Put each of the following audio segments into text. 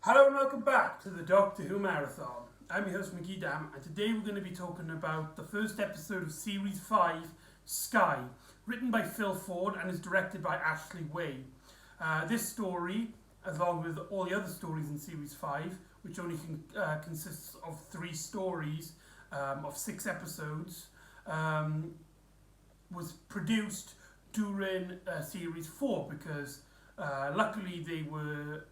Hello and welcome back to the Doctor Who Marathon. I'm your host McEdam, and today we're going to be talking about the first episode of Series 5, Sky, written by Phil Ford and is directed by Ashley Way. This story, along with all the other stories in Series 5, which only consists of 3 stories of 6 episodes, was produced during Series 4 because luckily they were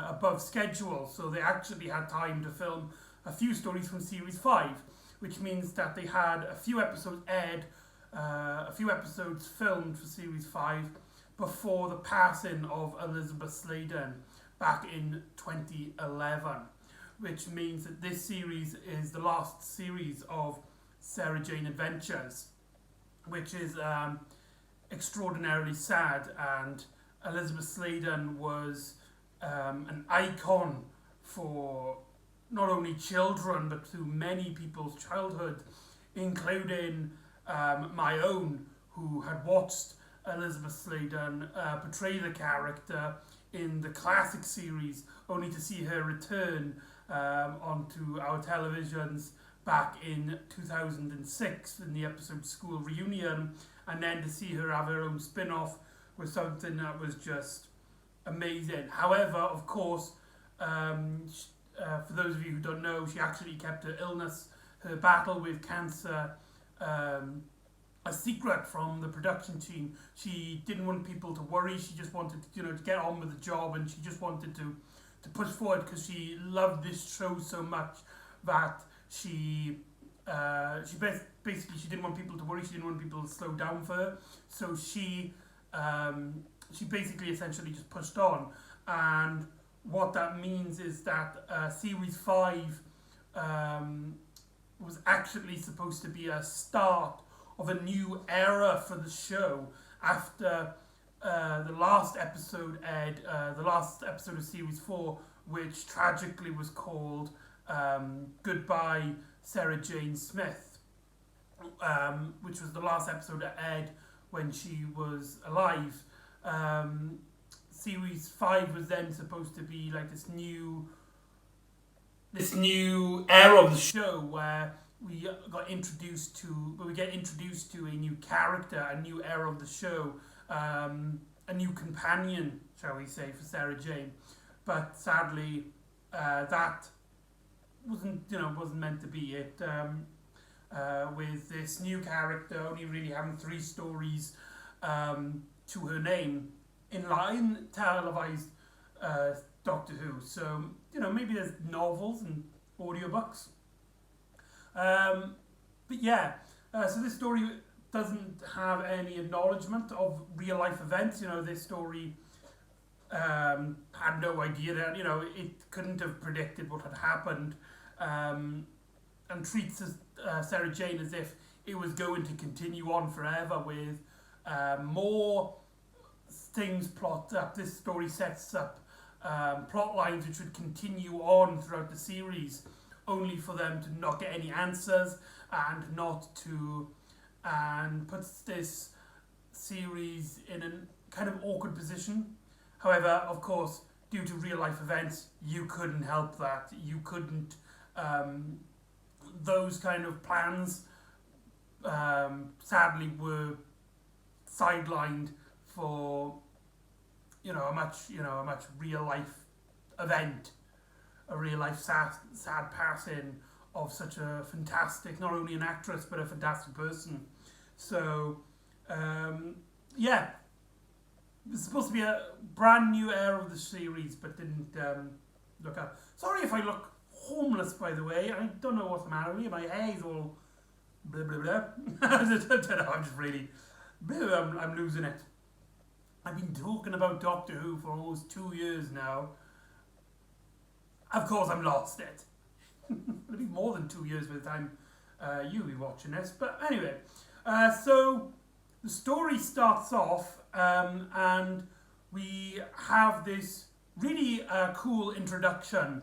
above schedule, so they actually had time to film a few stories from Series 5, which means that they had a few episodes aired, a few episodes filmed for Series 5 before the passing of Elizabeth Sladen back in 2011, which means that this series is the last series of Sarah Jane Adventures, which is extraordinarily sad. And Elizabeth Sladen was an icon for not only children but through many people's childhood, including my own, who had watched Elizabeth Sladen portray the character in the classic series, only to see her return onto our televisions back in 2006 in the episode School Reunion, and then to see her have her own spin-off was something that was just amazing. However, of course, for those of you who don't know, she actually kept her illness, her battle with cancer, a secret from the production team. She didn't want people to worry. She just wanted, to get on with the job, and she just wanted to push forward because she loved this show so much that she basically she didn't want people to worry. She didn't want people to slow down for her. So she basically essentially just pushed on, and what that means is that Series 5 was actually supposed to be a start of a new era for the show after the last episode aired, the last episode of Series 4, which tragically was called Goodbye Sarah Jane Smith, which was the last episode that aired when she was alive. Series 5 was then supposed to be like this new era of the show where we get introduced to a new character, a new era of the show, a new companion, shall we say, for Sarah Jane. But sadly, that wasn't meant to be it. With this new character only really having 3 stories to her name in line televised Doctor Who. So maybe there's novels and audiobooks. But yeah, so this story doesn't have any acknowledgement of real life events. This story had no idea that it couldn't have predicted what had happened, and treats Sarah Jane as if it was going to continue on forever with more things plot up. This story sets up plot lines which would continue on throughout the series, only for them to not get any answers and puts this series in a kind of awkward position. However, of course, due to real life events, you couldn't help that. You couldn't. Those kind of plans, sadly, were sidelined for a much real life event, a real life sad passing of such a fantastic, not only an actress but a fantastic person. So yeah, it's supposed to be a brand new era of the series, but didn't look up. Sorry if I look homeless, by the way. I don't know what's the matter with me. My hair's all blah blah blah. I don't know. I'm just really, I'm losing it. I've been talking about Doctor Who for almost 2 years now. Of course, I'm lost it. It'll be more than 2 years by the time you'll be watching this. But anyway, so the story starts off, and we have this really cool introduction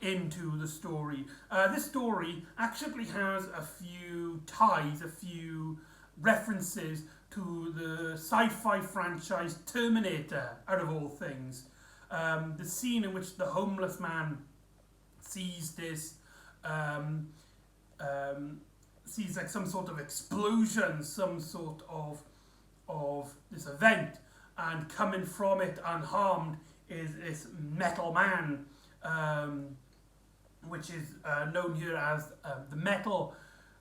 into the story. This story actually has a few ties, a few references to the sci-fi franchise Terminator, out of all things. The scene in which the homeless man sees this, sees like some sort of explosion, some sort of this event, and coming from it unharmed is this metal man, which is known here as the metal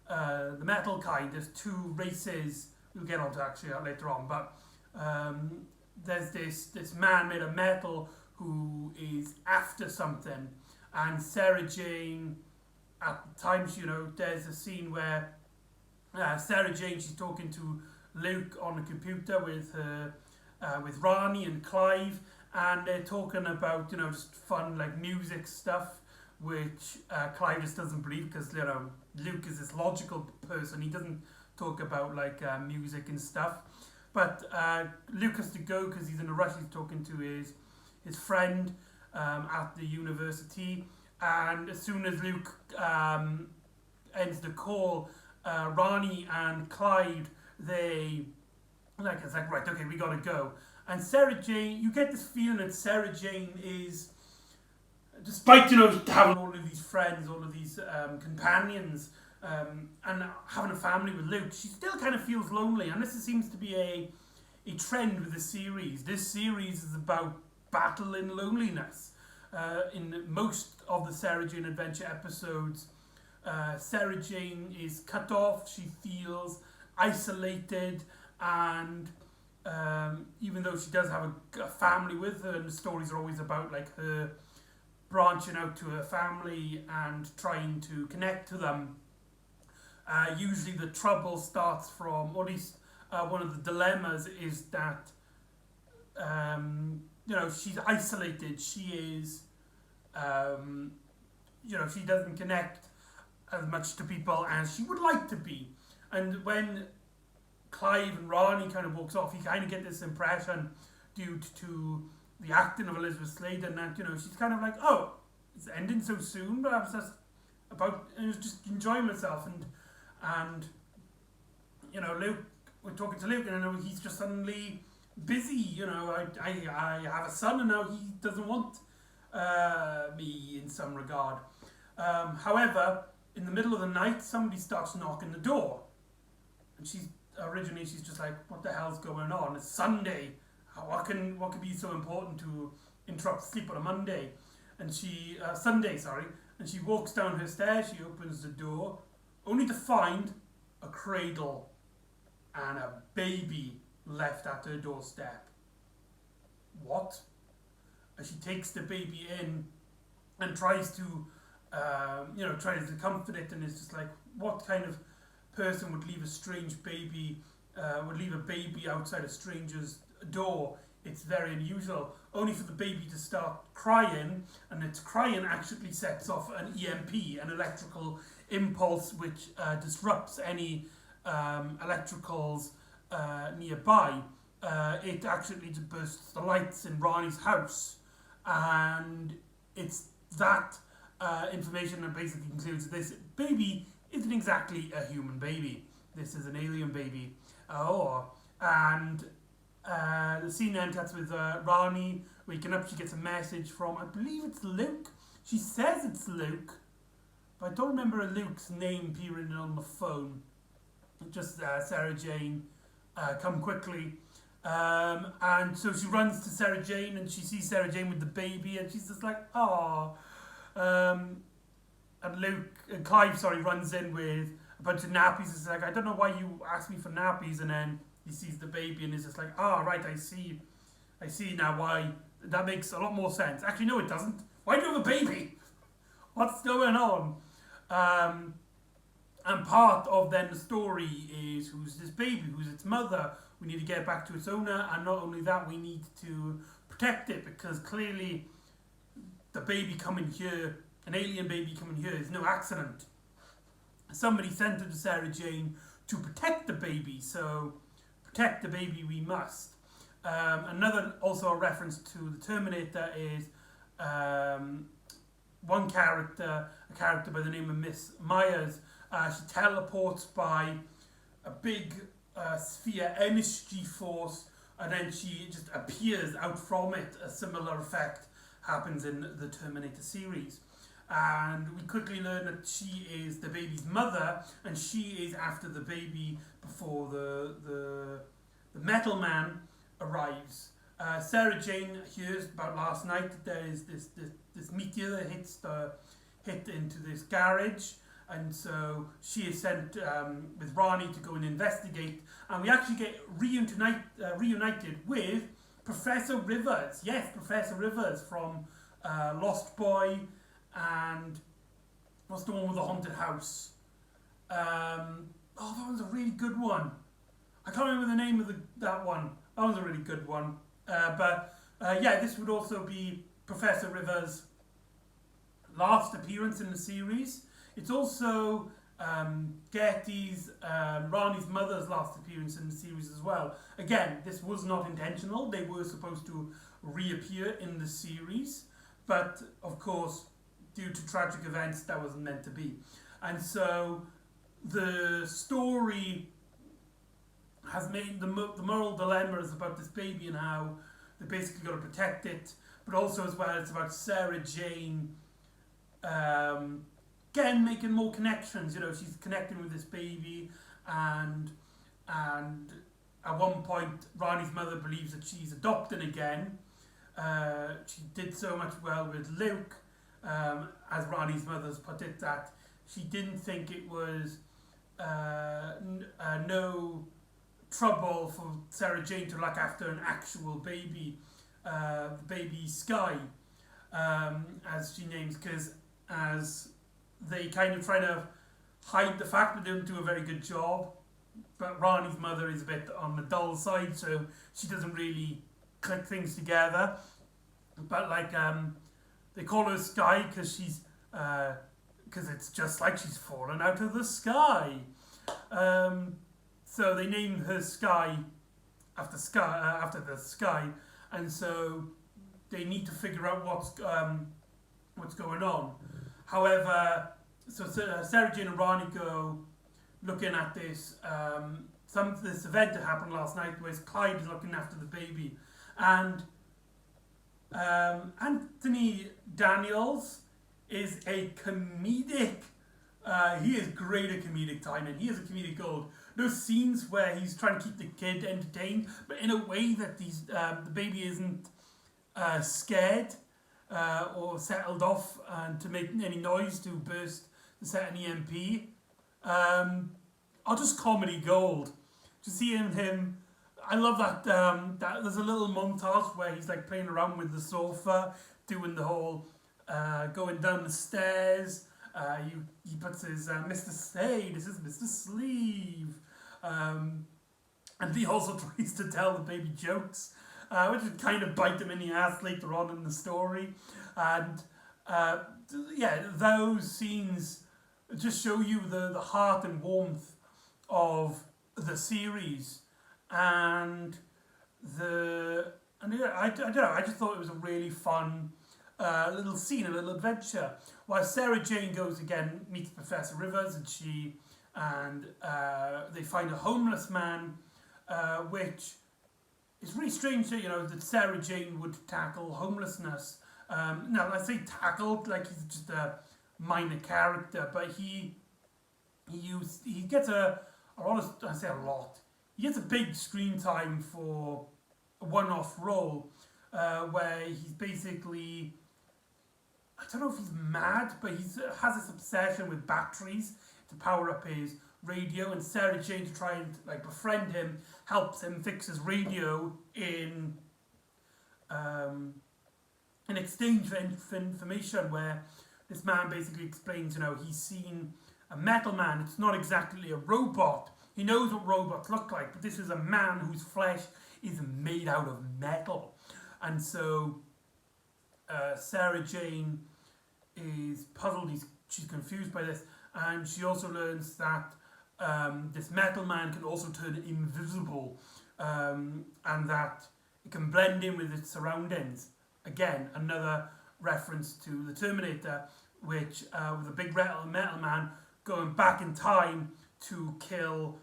kind. There's two races. We'll get onto actually later on, but there's this man made of metal who is after something, and Sarah Jane, at times, there's a scene where Sarah Jane, she's talking to Luke on the computer with Rani and Clive, and they're talking about just fun like music stuff, which Clive just doesn't believe, because Luke is this logical person. He doesn't talk about like music and stuff. But Luke has to go because he's in a rush. He's talking to his friend at the university, and as soon as Luke ends the call, Rani and Clyde, it's like, right, okay, we gotta go. And Sarah Jane, you get this feeling that Sarah Jane is, despite having all of these friends, all of these companions, and having a family with Luke, she still kind of feels lonely. And this seems to be a trend with the series. This series is about battling loneliness. In most of the Sarah Jane Adventure episodes, Sarah Jane is cut off. She feels isolated, and even though she does have a family with her, and the stories are always about like her branching out to her family and trying to connect to them, usually the trouble starts from, or at least one of the dilemmas is that she's isolated. She is she doesn't connect as much to people as she would like to be. And when Clive and Rani kind of walks off, you kind of get this impression, due to the acting of Elizabeth Sladen, that she's kind of like, oh, it's ending so soon, but I was just enjoying myself, and Luke, we're talking to Luke, and he's just suddenly busy. I have a son, and now he doesn't want me in some regard. However, in the middle of the night, somebody starts knocking the door, and she's just like, what the hell's going on? It's Sunday. What can be so important to interrupt sleep on a Monday? And Sunday, and she walks down her stairs. She opens the door, only to find a cradle and a baby left at her doorstep. What? And she takes the baby in and tries to comfort it, and it's just like, what kind of person would leave a baby outside a stranger's door? It's very unusual. Only for the baby to start crying, and its crying actually sets off an EMP, an electrical impulse, which disrupts any electricals nearby. It actually just bursts the lights in Ronnie's house, and it's that information that basically concludes this baby isn't exactly a human baby. This is an alien baby. And the scene then cuts with Rani waking up. She gets a message from, I believe it's Luke. She says it's Luke, but I don't remember Luke's name appearing on the phone. Just Sarah Jane, come quickly. And so she runs to Sarah Jane, and she sees Sarah Jane with the baby, and she's just like, "Aw." And Clive runs in with a bunch of nappies. It's like, I don't know why you asked me for nappies, and then he sees the baby and is just like, right, I see now why. That makes a lot more sense. Actually, no, it doesn't. Why do you have a baby? What's going on? And part of then the story is, who's this baby? Who's its mother? We need to get it back to its owner, and not only that, we need to protect it, because clearly the baby coming here, an alien baby coming here, is no accident. Somebody sent it to Sarah Jane to protect the baby, so protect the baby we must. Another, also a reference to the Terminator, is one character, a character by the name of Miss Myers. She teleports by a big sphere energy force, and then she just appears out from it, a similar effect happens in the Terminator series. And we quickly learn that she is the baby's mother, and she is after the baby before the Metal Man arrives. Sarah Jane hears about last night that there is this meteor that hit into this garage, and so she is sent with Ronnie to go and investigate, and we actually get reunited with Professor Rivers. Yes, Professor Rivers from Lost Boy, and what's the one with the haunted house? That one's a really good one. I can't remember the name of that one. That was a really good one. But this would also be Professor Rivers' last appearance in the series. It's also Getty's, Ronnie's mother's last appearance in the series as well. Again, this was not intentional. They were supposed to reappear in the series, but of course, due to tragic events, that wasn't meant to be. And so the story has made the moral dilemma is about this baby and how they basically got to protect it, but also as well it's about Sarah Jane again making more connections. She's connecting with this baby, and at one point Ronnie's mother believes that she's adopted again. She did so much well with Luke, as Ronnie's mother's put it, that she didn't think it was no trouble for Sarah Jane to look after an actual baby, the baby Sky, as she names, because as they kind of try to hide the fact that they don't do a very good job, but Ronnie's mother is a bit on the dull side, so she doesn't really click things together. But they call her Sky because it's just like she's fallen out of the sky. So they named her Sky after the sky, and so they need to figure out what's going on. However, so Sarah Jane and Ronnie go looking at this this event that happened last night, where Clyde is looking after the baby, and Anthony Daniels is a comedic. He is great at comedic timing. He is a comedic gold. Those scenes where he's trying to keep the kid entertained, but in a way that the baby isn't scared or settled off and to make any noise to burst the set an EMP. Or just comedy gold. To see him, I love that. That there's a little montage where he's like playing around with the sofa, doing the whole going down the stairs. He puts his Mr. This is Mr. Sleeve. And he also tries to tell the baby jokes, which would kind of bite him in the ass later on in the story. And those scenes just show you the heart and warmth of the series. I don't know, I just thought it was a really fun little scene, a little adventure. While Sarah Jane goes again, meets Professor Rivers, and they find a homeless man, which is really strange that Sarah Jane would tackle homelessness. Now, I say tackled like he's just a minor character, but he gets he gets a big screen time for a one-off role, where he's basically, I don't know if he's mad, but he has this obsession with batteries to power up his radio, and Sarah Jane, to try and befriend him, helps him fix his radio in exchange for information, where this man basically explains, he's seen a metal man. It's not exactly a robot. He knows what robots look like, but this is a man whose flesh is made out of metal. And so Sarah Jane is puzzled, she's confused by this, and she also learns that this metal man can also turn invisible, and that it can blend in with its surroundings. Again, another reference to the Terminator, which with a big metal man going back in time to kill,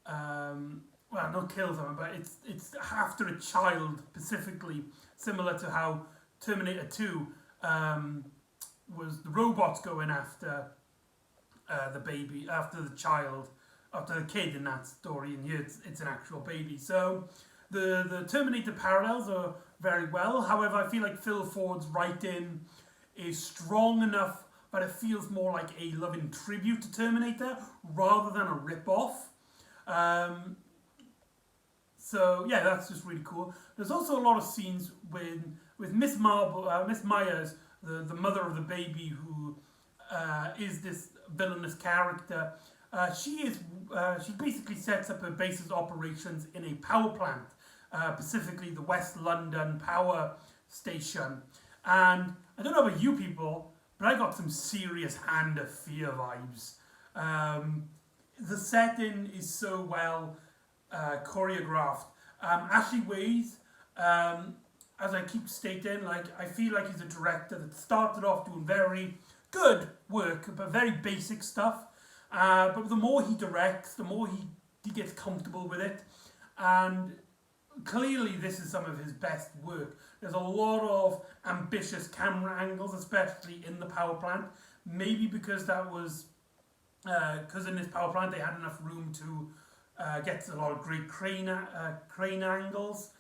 not kill someone, but it's after a child specifically, similar to how Terminator 2 was the robots going after the baby, after the child, after the kid in that story, and here it's an actual baby. So the Terminator parallels are very well. However, I feel like Phil Ford's writing is strong enough, but it feels more like a loving tribute to Terminator rather than a rip-off. So yeah, that's just really cool. There's also a lot of scenes with Miss Myers, the mother of the baby, who is this villainous character. She basically sets up her base of operations in a power plant, specifically the West London power station. And I don't know about you people, but I got some serious Hand of Fear vibes. The setting is so well choreographed. Ashley Ways, as I keep stating, like I feel like he's a director that started off doing very good work, but very basic stuff. But the more he directs, the more he gets comfortable with it. And clearly this is some of his best work. There's a lot of ambitious camera angles, especially in the power plant. Maybe because that was, because in this power plant they had enough room to get a lot of great crane angles.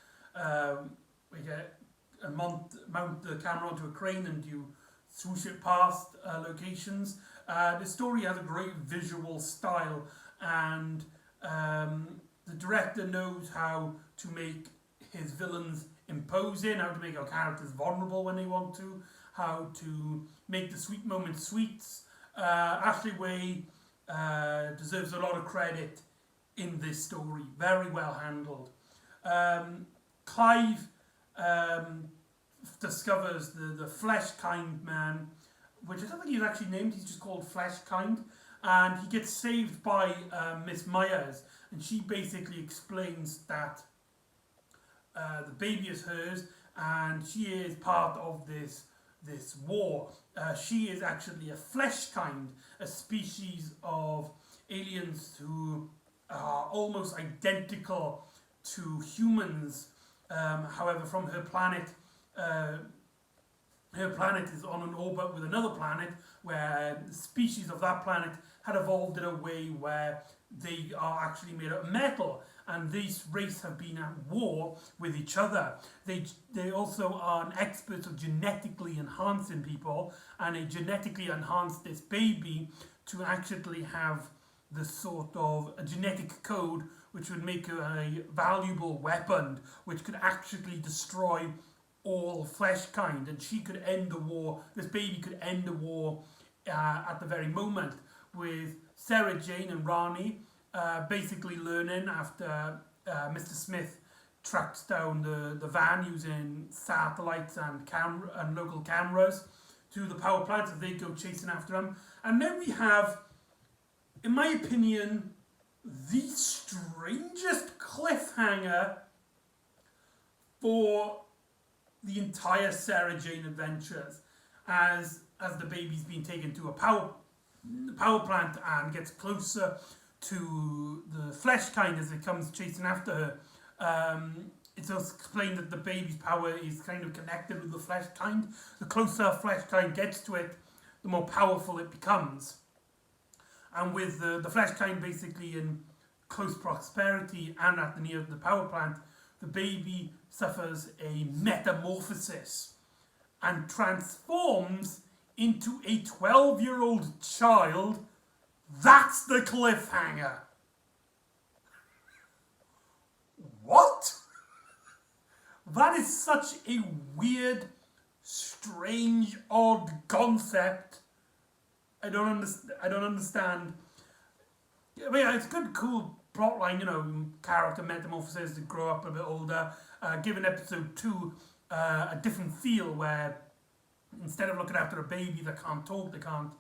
We get mount the camera onto a crane and you swoosh it past locations. The story has a great visual style, and the director knows how to make his villains imposing, how to make our characters vulnerable when they want to, how to make the sweet moments sweets. Ashley Way deserves a lot of credit in this story. Very well handled. Clive discovers the flesh-kind man, which I don't think he's actually named, he's just called Flesh-kind, and he gets saved by Miss Myers, and she basically explains that the baby is hers, and she is part of this war. She is actually a Flesh-kind, a species of aliens who are almost identical to humans. However, from her planet is on an orbit with another planet where the species of that planet had evolved in a way where they are actually made of metal, and this race have been at war with each other. They also are an expert of genetically enhancing people, and they genetically enhanced this baby to actually have the sort of a genetic code which would make her a valuable weapon which could actually destroy all flesh-kind, and she could end the war. This baby could end the war at the very moment, with Sarah Jane and Rani basically learning after Mr. Smith tracks down the van using satellites and local cameras to the power plant as they go chasing after him. And then we have, in my opinion, the strangest cliffhanger for the entire Sarah Jane adventures, as the baby's been taken to a power plant and gets closer to the flesh-kind as it comes chasing after her. It's also explained that the baby's power is kind of connected with the flesh-kind. The closer flesh-kind gets to it, the more powerful it becomes. And with the flesh-kind basically in close prosperity and near the power plant, the baby suffers a metamorphosis and transforms into a 12-year-old child. That's the cliffhanger. What? That is such a weird, strange, odd concept. I don't understand. I mean, it's a good, cool plotline, character metamorphosis to grow up a bit older. Given episode 2 a different feel where instead of looking after a baby that can't talk, they can't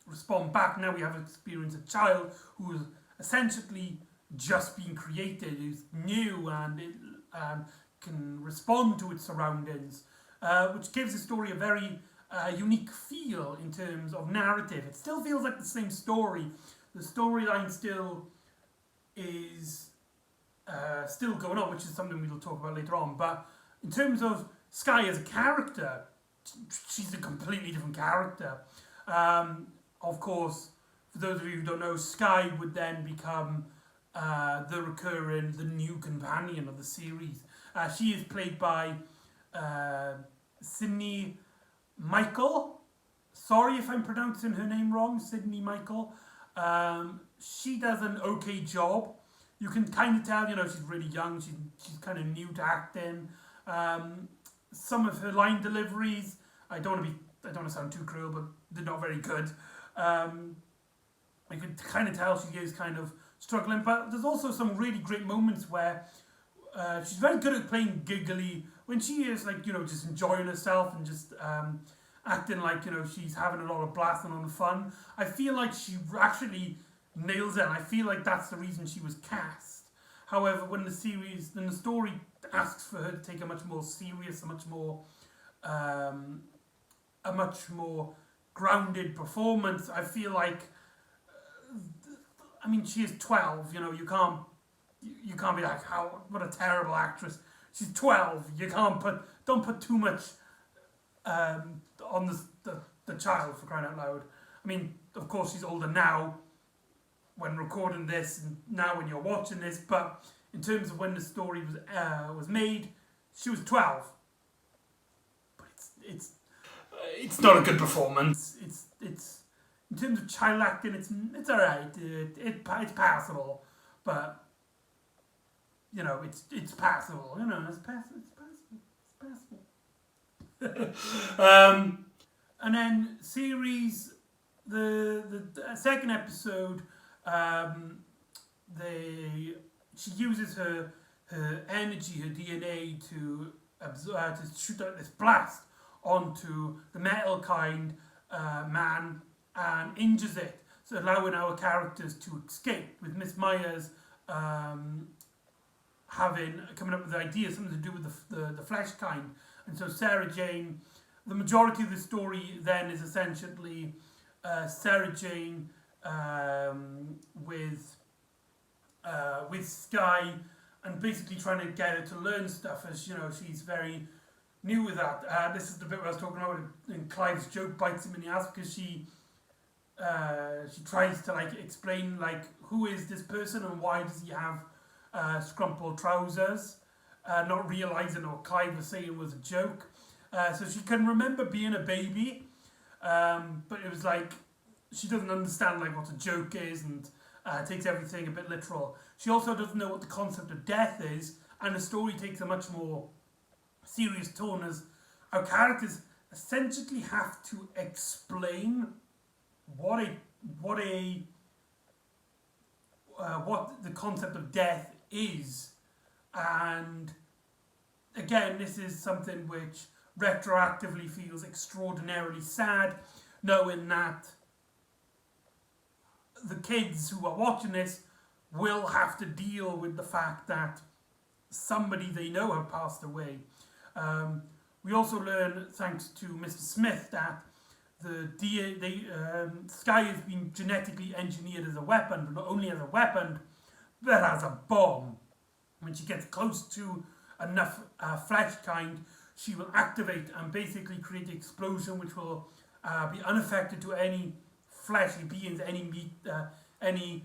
respond back, now we have experienced a child who is essentially just being created, who's new and can respond to its surroundings, which gives the story a very unique feel in terms of narrative. It still feels like the same story. The storyline still is still going on, which is something we'll talk about later on. But in terms of Sky as a character, she's a completely different character. Of course, for those of you who don't know, Sky would then become the new companion of the series. She is played by Sydney Michael. Sorry if I'm pronouncing her name wrong, Sydney Michael. She does an okay job. You can kind of tell, she's really young. She's kind of new to acting. Some of her line deliveries, I don't want to sound too cruel, but they're not very good. You can kind of tell she is kind of struggling, but there's also some really great moments where she's very good at playing giggly when she is just enjoying herself and just acting like she's having a lot of blast and on fun. I feel like she actually nails it, and I feel like that's the reason she was cast. However, when the story asks for her to take a much more serious, a much more grounded performance, I feel like, she is 12. You can't be like, what a terrible actress. She's 12. Don't put too much on the child, for crying out loud. Of course she's older now when recording this and now when you're watching this, but in terms of when the story was made, she was 12. But it's not a good performance. It's in terms of child acting, it's alright. It's passable, but it's passable. It's passable. And then series, the second episode, she uses her energy, her DNA to shoot out this blast onto the metal kind man and injures it, so allowing our characters to escape, with Miss Myers coming up with ideas, something to do with the flesh kind. And so Sarah Jane, the majority of the story then is essentially Sarah Jane with Sky, and basically trying to get her to learn stuff, as she's very new with that. This is the bit where I was talking about, and Clive's joke bites him in the ass, because she tries to explain who is this person and why does he have scrumpled trousers, not realizing what Clive was saying was a joke. So she can remember being a baby, but it was she doesn't understand what a joke is, and takes everything a bit literal. She also doesn't know what the concept of death is, and the story takes a much more serious tone, as our characters essentially have to explain what the concept of death is. And again, this is something which retroactively feels extraordinarily sad, knowing that the kids who are watching this will have to deal with the fact that somebody they know have passed away. We also learn, thanks to Mr. Smith, that Sky has been genetically engineered as a weapon, but not only as a weapon, but as a bomb. When she gets close to enough flesh kind, she will activate and basically create an explosion which will be unaffected to any fleshly beings, any meat, any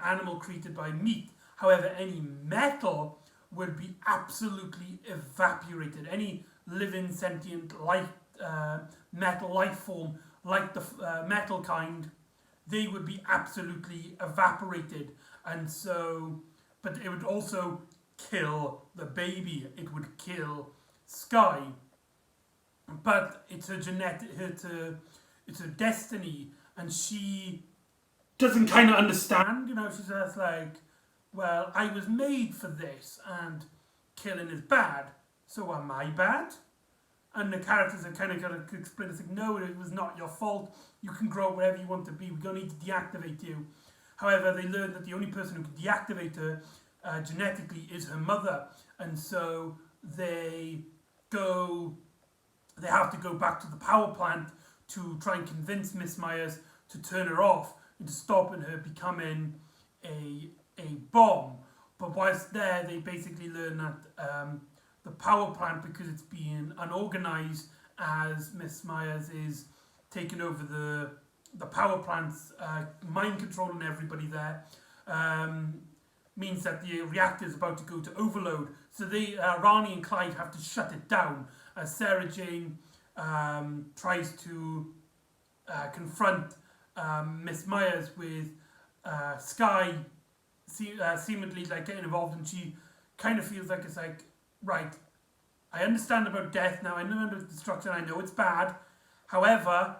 animal created by meat. However, any metal would be absolutely evaporated. Any living, sentient, metal life form, like the metal kind, they would be absolutely evaporated. And so, but it would also kill the baby. It would kill Sky. But it's her it's her destiny, and she doesn't kind of understand. She's just well, I was made for this, and killing is bad, so am I bad? And the characters are kind of got to explain, it's no, it was not your fault, you can grow wherever you want to be, we don't need to deactivate you. However, they learn that the only person who can deactivate her genetically is her mother, and so they have to go back to the power plant to try and convince Miss Myers to turn her off and to stopping her becoming a bomb. But whilst there, they basically learn that the power plant because it's being unorganized as Miss Myers is taking over the power plants, mind controlling everybody there. Means that the reactor is about to go to overload. So Rani and Clyde have to shut it down as Sarah Jane tries to confront Miss Myers with Sky seemingly like getting involved, and she kind of feels like it's like, right, I understand about death now, I know about destruction, I know it's bad. However,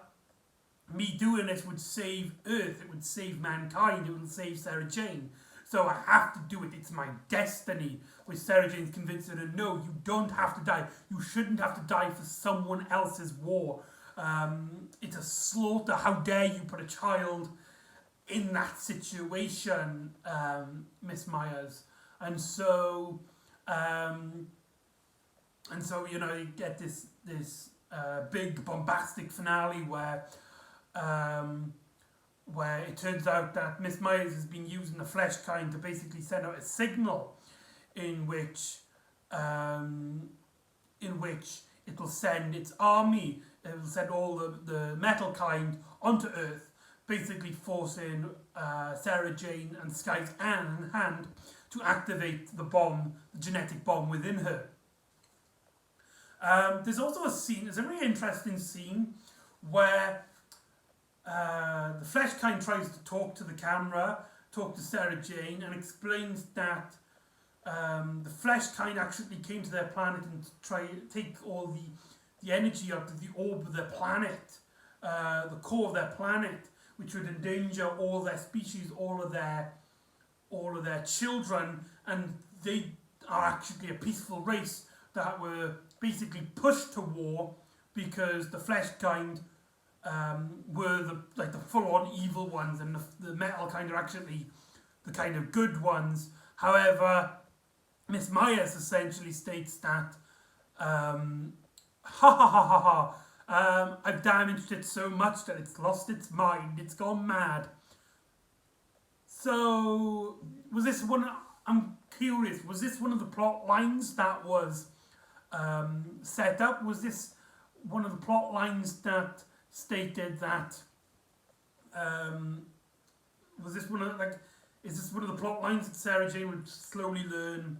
me doing this would save Earth, it would save mankind, it would save Sarah Jane. So I have to do it, it's my destiny. Which Sarah Jane's convinced her, no, you don't have to die. You shouldn't have to die for someone else's war. It's a slaughter, how dare you put a child in that situation, Miss Myers. And so, you get this big bombastic finale where it turns out that Miss Myers has been using the flesh kind to basically send out a signal in which it will send its army, it will send all the metal kind onto Earth, basically forcing Sarah Jane and Sky's hand to activate the bomb, the genetic bomb within her. There's also there's a really interesting scene where the flesh kind tries to talk to the camera, talk to Sarah Jane, and explains that the flesh kind actually came to their planet and try to take all the energy out of the orb of their planet, the core of their planet, which would endanger all their species, all of their children, and they are actually a peaceful race that were basically pushed to war because the flesh kind were the full-on evil ones, and the metal kind are actually the kind of good ones. However, Miss Myers essentially states that I've damaged it so much that it's lost its mind, it's gone mad. So was this one? I'm curious. Was this one of the plot lines that was set up? Was this one of the plot lines that stated that? Was this one of Is this one of the plot lines that Sarah Jane would slowly learn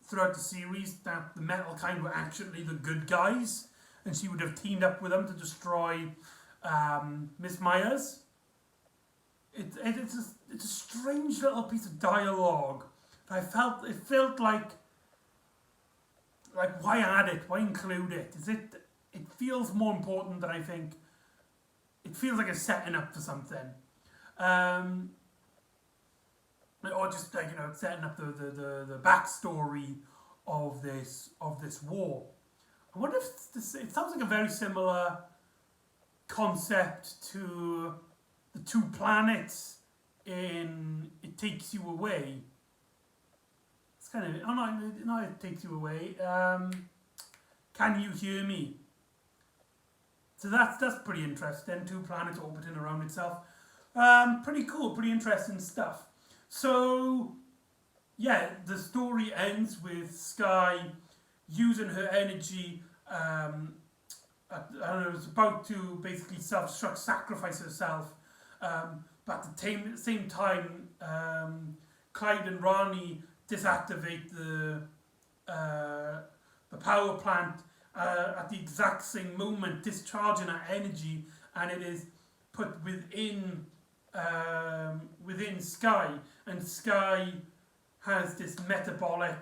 throughout the series that the metal kind were actually the good guys, and she would have teamed up with them to destroy Miss Myers? It's a strange little piece of dialogue. It felt like why add it? Why include it? It feels more important than I think. It feels like it's setting up for something. Or just setting up the backstory of this war. I wonder if it sounds like a very similar concept to the two planets in It Takes You Away. It's kind of no, It Takes You Away. Can You Hear Me? So that's pretty interesting. Two planets orbiting around itself. Pretty cool. Pretty interesting stuff. So, yeah, the story ends with Sky using her energy. I don't know, it's about to basically sacrifice herself. But at the same time, Clyde and Rani disactivate the power plant at the exact same moment, discharging her energy, and it is put within Sky, and Sky has this metabolic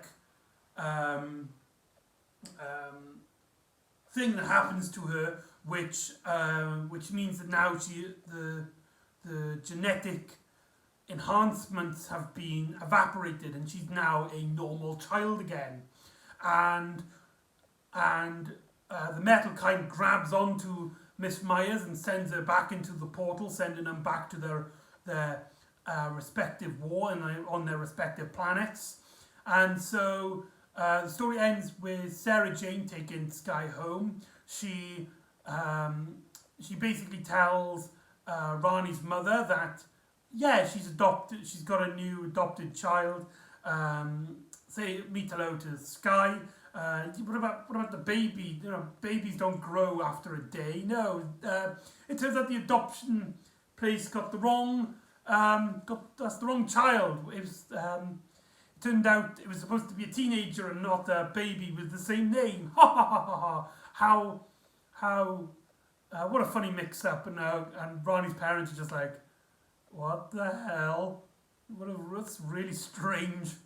thing that happens to her, which means that now the genetic enhancements have been evaporated, and she's now a normal child again, and the metal kind grabs onto Miss Myers and sends her back into the portal, sending them back to their respective war and on their respective planets. And so the story ends with Sarah Jane taking Sky home. She basically tells Rani's mother that she's adopted. She's got a new adopted child. Say meet hello to Sky. What about the baby? You know, babies don't grow after a day. No, it turns out the adoption place got the wrong that's the wrong child. It turned out it was supposed to be a teenager and not a baby with the same name. Ha ha ha ha ha! How what a funny mix-up, and Ronnie's parents are just like, what the hell? That's really strange.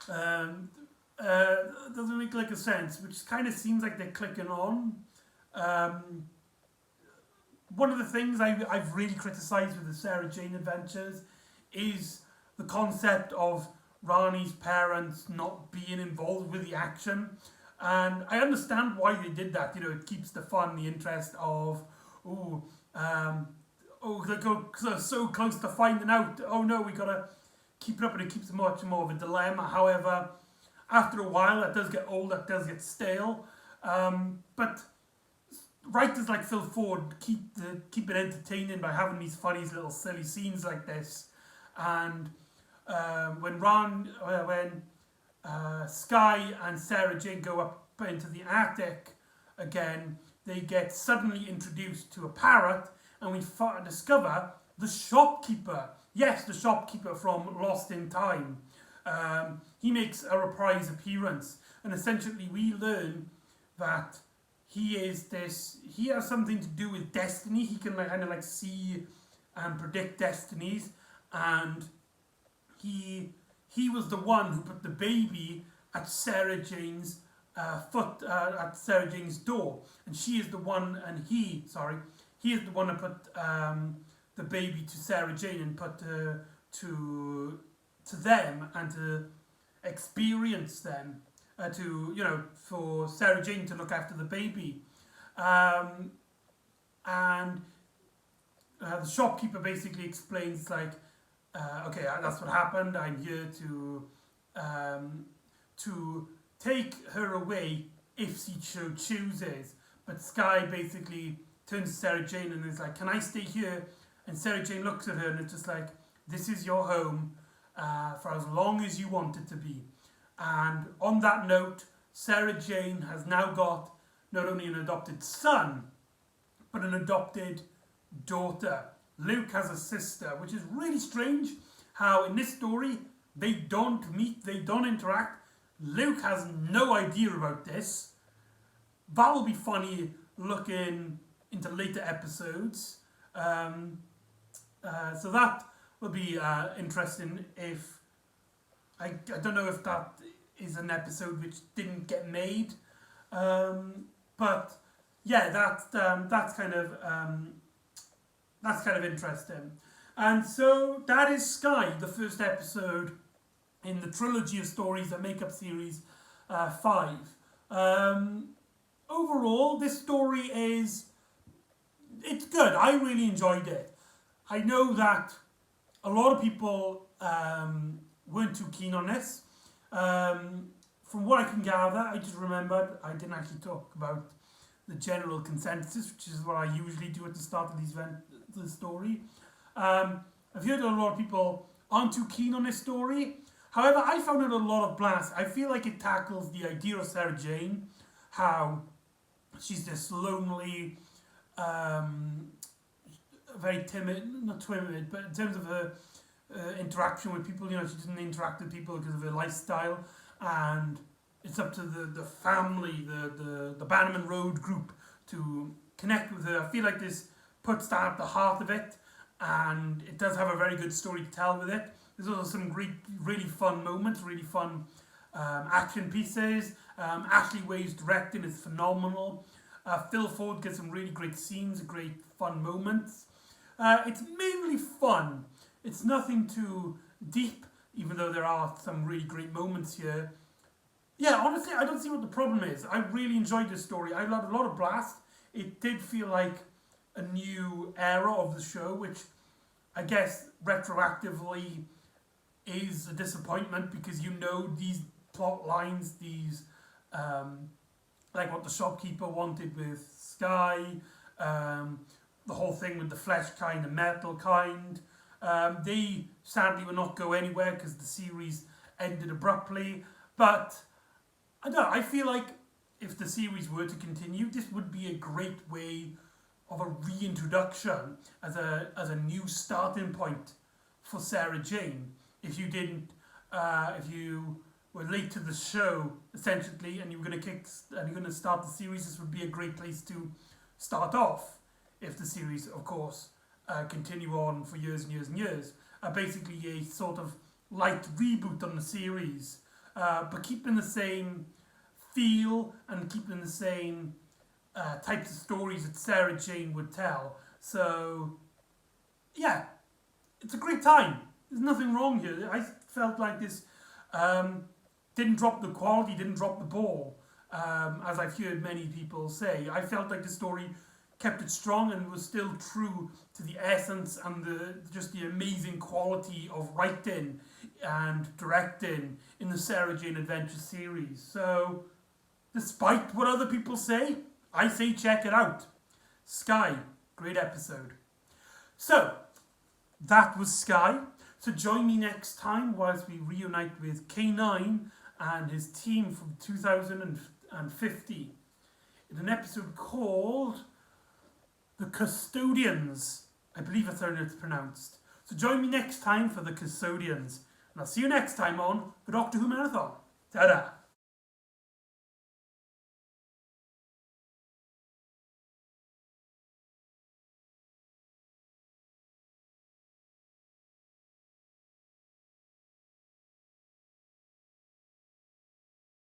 Doesn't make like a sense, which kind of seems like they're clicking on. One of the things I've really criticised with the Sarah Jane Adventures is the concept of Rani's parents not being involved with the action. And I understand why they did that. You know, it keeps the fun, the interest of, they go so close to finding out. Oh no, we gotta keep it up, and it keeps much more of a dilemma. However, after a while, that does get old, that does get stale. But writers like Phil Ford keep it entertaining by having these funny little silly scenes like this. And when Sky and Sarah Jane go up into the attic again, they get suddenly introduced to a parrot, and we discover the shopkeeper. Yes, the shopkeeper from Lost in Time. He makes a reprise appearance, and essentially we learn that he has something to do with destiny. He can kind of see and predict destinies, and he was the one who put the baby at Sarah Jane's at Sarah Jane's door, and he is the one that put the baby to Sarah Jane and put to them, and to experience them, for Sarah Jane to look after the baby, and the shopkeeper basically explains okay, that's what happened. I'm here to take her away if she so chooses. But Sky basically turns to Sarah Jane and is like, can I stay here? And Sarah Jane looks at her and it's just like, this is your home for as long as you want it to be. And on that note, Sarah Jane has now got not only an adopted son, but an adopted daughter. Luke has a sister, which is really strange how in this story they don't meet, they don't interact. Luke has no idea about this. That will be funny looking into later episodes. So that will be interesting. If I don't know if that is an episode which didn't get made, but yeah, that's kind of interesting. And so that is Sky, the first episode in the trilogy of stories that make up series 5. Overall, this story it's good. I really enjoyed it. I know that a lot of people weren't too keen on this. From what I can gather, I just remembered I didn't actually talk about the general consensus, which is what I usually do at the start of the story. I've heard a lot of people aren't too keen on this story. However, I found it a lot of blast. I feel like it tackles the idea of Sarah Jane, how she's this lonely, very timid, not timid, but in terms of her interaction with people, she doesn't interact with people because of her lifestyle, and it's up to the family, the Bannerman Road group to connect with her. I feel like this puts that at the heart of it, and it does have a very good story to tell with it. There's also some really fun moments, really fun action pieces. Ashley Wade's directing is phenomenal. Phil Ford gets some really great scenes, great fun moments. It's mainly fun. It's nothing too deep, even though there are some really great moments here. Yeah, honestly, I don't see what the problem is. I really enjoyed this story. I had a lot of blast. It did feel like a new era of the show, which I guess retroactively is a disappointment, because these plot lines, these like what the shopkeeper wanted with Sky, the whole thing with the flesh kind, the metal kind. They sadly will not go anywhere because the series ended abruptly. But I don't know, I feel like if the series were to continue, this would be a great way of a reintroduction as a new starting point for Sarah Jane. If you didn't, if you were late to the show essentially, and you're going to start the series, this would be a great place to start off. If the series, of course, continue on for years and years and years, basically a sort of light reboot on the series, but keeping the same feel and keeping the same types of stories that Sarah Jane would tell. So, yeah, it's a great time. There's nothing wrong here. I felt like this didn't drop the quality, didn't drop the ball, as I've heard many people say. I felt like the story kept it strong and was still true to the essence and just the amazing quality of writing and directing in the Sarah Jane Adventure series. So, despite what other people say, I say check it out. Sky, great episode. So, that was Sky. So join me next time whilst we reunite with K9 and his team from 2050 in an episode called The Custodians. I believe that's how it's pronounced. So join me next time for The Custodians. And I'll see you next time on the Doctor Who Marathon. Ta-da!